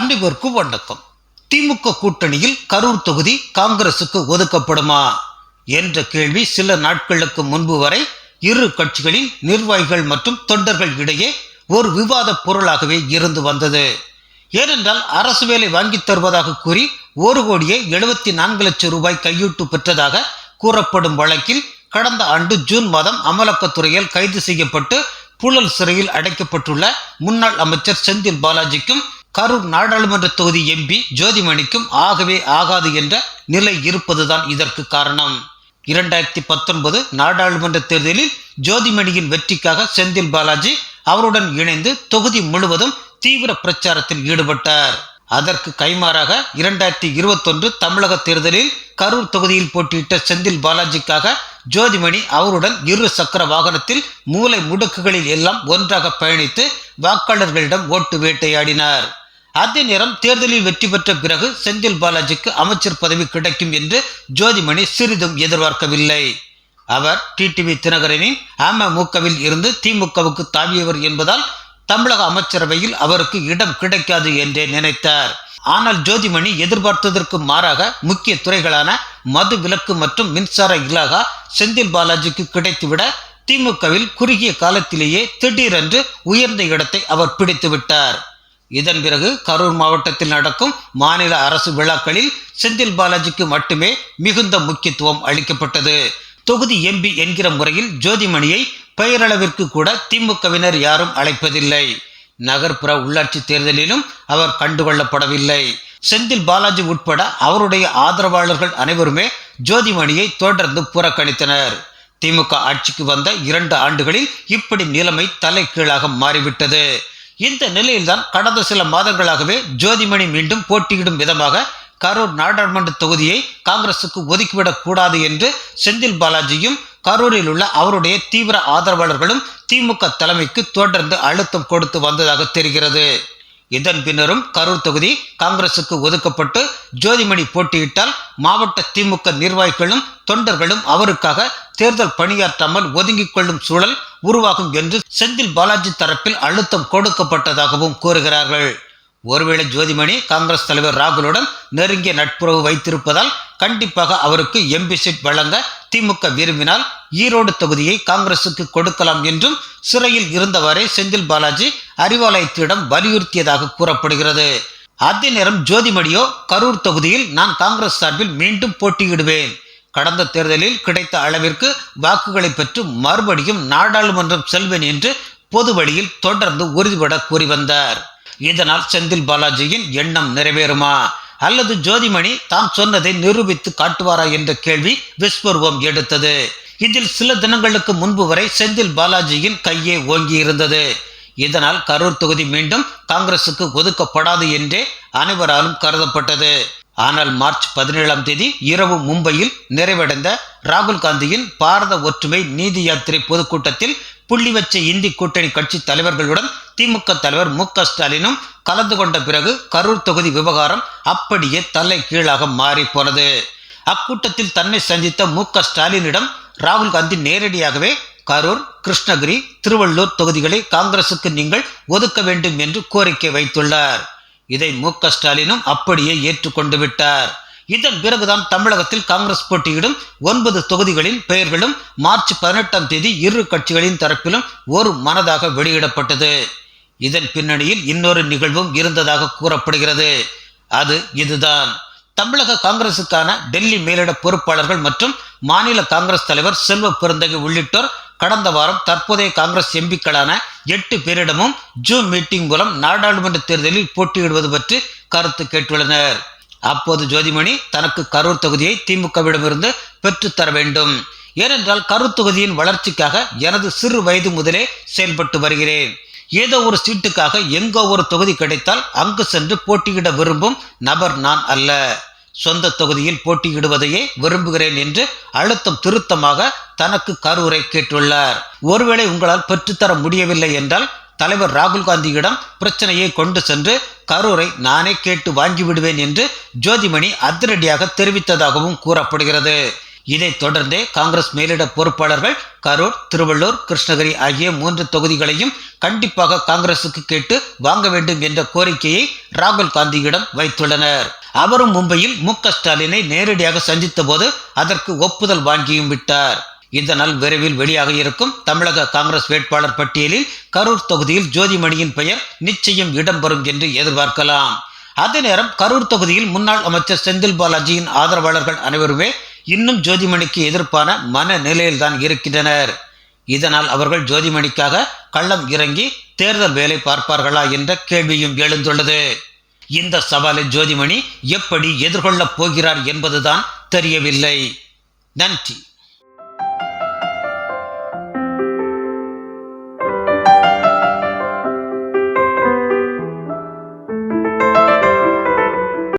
அனைவருக்கு வணக்கம். திமுக கூட்டணியில் கரூர் தொகுதி காங்கிரசுக்கு ஒதுக்கப்படுமா என்ற கேள்வி சில நாட்களுக்கு முன்பு வரை இரு கட்சிகளின் நிர்வாகிகள் மற்றும் தொண்டர்கள் இடையே ஒரு விவாத பொருளாகவே இருந்து வந்தது. ஏனென்றால் அரசு வேலை வாங்கி தருவதாக கூறி 1,74,00,000 ரூபாய் கையூட்டு பெற்றதாக கூறப்படும் வழக்கில் கடந்த ஆண்டு ஜூன் மாதம் அமலாக்கத்துறையால் கைது செய்யப்பட்டு புழல் சிறையில் அடைக்கப்பட்டுள்ள முன்னாள் அமைச்சர் செந்தில் பாலாஜிக்கும் கரூர் நாடாளுமன்ற தொகுதி எம்பி ஜோதிமணிக்கும் ஆகவே ஆகாது என்ற நிலை இருப்பதுதான் இதற்கு காரணம். 2019 நாடாளுமன்ற தேர்தலில் ஜோதிமணியின் வெற்றிக்காக செந்தில் பாலாஜி அவருடன் இணைந்து தொகுதி முழுவதும் தீவிர பிரச்சாரத்தில் ஈடுபட்டார். அதற்கு கைமாறாக 2021 தமிழக தேர்தலில் கரூர் தொகுதியில் போட்டியிட்ட செந்தில் பாலாஜிக்காக ஜோதிமணி அவருடன் 2 சக்கர வாகனத்தில் மூலை முடுக்குகளில் எல்லாம் ஒன்றாக பயணித்து வாக்காளர்களிடம் ஓட்டு வேட்டையாடினார். அதே நேரம் தேர்தலில் வெற்றி பெற்ற பிறகு செந்தில் பாலாஜிக்கு அமைச்சர் பதவி கிடைக்கும் என்று ஜோதிமணி சிறிதும் எதிர்பார்க்கவில்லை. அவர் டிடிவி தினகரனின் அமமுகவில் இருந்து திமுகவுக்கு தாவியவர் என்பதால் தமிழக அமைச்சரவையில் அவருக்கு இடம் கிடைக்காது என்றே நினைத்தார். ஆனால் ஜோதிமணி எதிர்பார்த்ததற்கு மாறாக முக்கிய துறைகளான மது விலக்கு மற்றும் மின்சார இலாகா செந்தில் பாலாஜிக்கு கிடைத்துவிட திமுகவில் குறுகிய காலத்திலேயே திடீரென்று உயர்ந்த இடத்தை அவர் பிடித்து விட்டார். இதன் பிறகு கரூர் மாவட்டத்தில் நடக்கும் மாநில அரசு விழாக்களில் செந்தில் பாலாஜிக்கு மட்டுமே மிகுந்த முக்கியத்துவம் அளிக்கப்பட்டது. தொகுதி எம்பி என்கிற முறையில் ஜோதிமணியை பெயரளவிற்கு கூட திமுகவினர் யாரும் அழைப்பதில்லை. நகர்ப்புற உள்ளாட்சி தேர்தலிலும் அவர் கண்டுகொள்ளப்படவில்லை. செந்தில் பாலாஜி உட்பட அவருடைய ஆதரவாளர்கள் அனைவருமே ஜோதிமணியை தொடர்ந்து புறக்கணித்தனர். திமுக ஆட்சிக்கு வந்த 2 ஆண்டுகளில் இப்படி நிலைமை தலைகீழாக மாறிவிட்டது. இந்த நிலையில்தான் கடந்த சில மாதங்களாகவே ஜோதிமணி மீண்டும் போட்டியிடும் விதமாக கரூர் நாடாளுமன்ற தொகுதியை காங்கிரசுக்கு ஒதுக்கிவிடக் கூடாது என்று செந்தில் பாலாஜியும் கரூரில் உள்ள அவருடைய தீவிர ஆதரவாளர்களும் திமுக தலைமைக்கு தொடர்ந்து அழுத்தம் கொடுத்து வந்ததாக தெரிகிறது. இதன் பின்னரும் கரூர் தொகுதி காங்கிரசுக்கு ஒதுக்கப்பட்டு ஜோதிமணி போட்டியிட்டால் மாவட்ட திமுக நிர்வாகிகளும் தொண்டர்களும் அவருக்காக தேர்தல் பணியாற்றாமல் ஒதுங்கிக் கொள்ளும் சூழல் உருவாகும் என்று செந்தில் பாலாஜி தரப்பில் அழுத்தம் கொடுக்கப்பட்டதாகவும் கூறுகிறார்கள். ஒருவேளை ஜோதிமணி காங்கிரஸ் தலைவர் ராகுலுடன் நெருங்கிய நட்புறவு வைத்திருப்பதால் கண்டிப்பாக அவருக்கு எம்பி சீட் வழங்க திமுக விரும்பினால் ஈரோடு தொகுதியை காங்கிரசுக்கு கொடுக்கலாம் என்றும் சிறையில் இருந்தவரை செந்தில் பாலாஜி அறிவாலயத்திடம் வலியுறுத்தியதாக கூறப்படுகிறது. அதே நேரம் ஜோதிமணியோ கரூர் தொகுதியில் நான் காங்கிரஸ் சார்பில் மீண்டும் போட்டியிடுவேன், கடந்த தேர்தலில் கிடைத்த அளவிற்கு வாக்குகளை பெற்று மறுபடியும் நாடாளுமன்றம் செல்வேன் என்று பொது வழியில் தொடர்ந்து உறுதிபட கூறி வந்தார். இதனால் செந்தில் பாலாஜியின் எண்ணம் நிறைவேறுமா அல்லது ஜோதிமணி தான் சொன்னதை நிரூபித்து காட்டுவாரா என்ற கேள்வி விஸ்வரூபம் எடுத்தது. இதில் சில தினங்களுக்கு முன்பு வரை செந்தில் பாலாஜியின் கையே ஓங்கி இருந்தது. இதனால் கரூர் தொகுதி மீண்டும் காங்கிரசுக்கு ஒதுக்கப்படாது என்றே அனைவராலும் கருதப்பட்டது. ஆனால் மார்ச் 17ஆம் தேதி இரவு மும்பையில் நிறைவடைந்த ராகுல் காந்தியின் பாரத ஒற்றுமை நீதி யாத்திரை பொதுக்கூட்டத்தில் புள்ளி வச்ச இந்தி கூட்டணி கட்சி தலைவர்களுடன் திமுக தலைவர் மு.க. ஸ்டாலினும் கலந்து கொண்ட பிறகு கரூர் தொகுதி விவகாரம் அப்படியே தலை கீழாக மாறி போனது. அக்கூட்டத்தில் தன்னை சந்தித்த மு.க. ஸ்டாலினிடம் ராகுல் காந்தி நேரடியாகவே கரூர், கிருஷ்ணகிரி, திருவள்ளூர் தொகுதிகளை காங்கிரசுக்கு நீங்கள் ஒதுக்க வேண்டும் என்று கோரிக்கை வைத்துள்ளார். இதை மு.க. ஸ்டாலினும் அப்படியே ஏற்றுக்கொண்டு விட்டார். இதன் பிறகுதான் தமிழகத்தில் காங்கிரஸ் போட்டியிடும் 9 தொகுதிகளின் பெயர்களும் மார்ச் 18ஆம் தேதி இரு கட்சிகளின் தரப்பிலும் ஒரு மனதாக வெளியிடப்பட்டது. இதன் பின்னணியில் இன்னொரு நிகழ்வும் இருந்ததாக கூறப்படுகிறது. அது இதுதான். தமிழக காங்கிரசுக்கான டெல்லி மேலிட பொறுப்பாளர்கள் மற்றும் மாநில காங்கிரஸ் தலைவர் செல்வ பெருந்தகை உள்ளிட்டோர் கடந்த வாரம் தற்போதைய காங்கிரஸ் எம்பிக்களான 8 பேரிடமும் ஜூம் மீட்டிங் மூலம் நாடாளுமன்ற தேர்தலில் போட்டியிடுவது பற்றி கருத்து கேட்டுள்ளனர். அப்போது ஜோதிமணி தனக்கு கரூர் தொகுதியை திமுகவிடமிருந்து பெற்றுத்தர வேண்டும், ஏனென்றால் கரூர் தொகுதியின் வளர்ச்சிக்காக எனது சிறு வயது முதலே செயல்பட்டு வருகிறேன். ஏதோ ஒரு சீட்டுக்காக எங்கோ ஒரு தொகுதி கிடைத்தால் அங்கு சென்று போட்டியிட விரும்பும் நபர் நான் அல்ல, சொந்த தொகுதியில் போட்டியிடுவதையே விரும்புகிறேன் என்று அழுத்தம் திருத்தமாக தனக்கு கரூரை கேட்டுள்ளார். ஒருவேளை உங்களால் பெற்றுத்தர முடியவில்லை என்றால் தலைவர் ராகுல் காந்தியிடம் பிரச்சனையை கொண்டு சென்று கரூரை நானே கேட்டு வாங்கிவிடுவேன் என்று ஜோதிமணி அதிரடியாக தெரிவித்ததாகவும் கூறப்படுகிறது. இதைத் தொடர்ந்தே காங்கிரஸ் மேலிட பொறுப்பாளர்கள் கரூர், திருவள்ளூர், கிருஷ்ணகிரி ஆகிய 3 தொகுதிகளையும் கண்டிப்பாக காங்கிரசுக்கு கேட்டு வாங்க வேண்டும் என்ற கோரிக்கையை ராகுல் காந்தியிடம் வைத்துள்ளனர். அவரும் மும்பையில் மு.க.ஸ்டாலினை நேரடியாக சந்தித்த போது அதற்கு ஒப்புதல் வாங்கியும் விட்டார். இதனால் விரைவில் வெளியாக இருக்கும் தமிழக காங்கிரஸ் வேட்பாளர் பட்டியலில் கரூர் தொகுதியில் ஜோதிமணியின் பெயர் நிச்சயம் இடம்பெறும் என்று எதிர்பார்க்கலாம். அதே நேரம் கரூர் தொகுதியில் முன்னாள் அமைச்சர் செந்தில் பாலாஜியின் ஆதரவாளர்கள் அனைவருமே இன்னும் ஜோதிமணிக்கு எதிர்ப்பான மனநிலையில்தான் இருக்கின்றனர். இதனால் அவர்கள் ஜோதிமணிக்காக களம் இறங்கி தேர்தல் வேலை பார்ப்பார்களா என்ற கேள்வியும் எழுந்துள்ளது. இந்த சவாலை ஜோதிமணி எப்படி எதிர்கொள்ளப் போகிறார் என்பதுதான் தெரியவில்லை. நன்றி.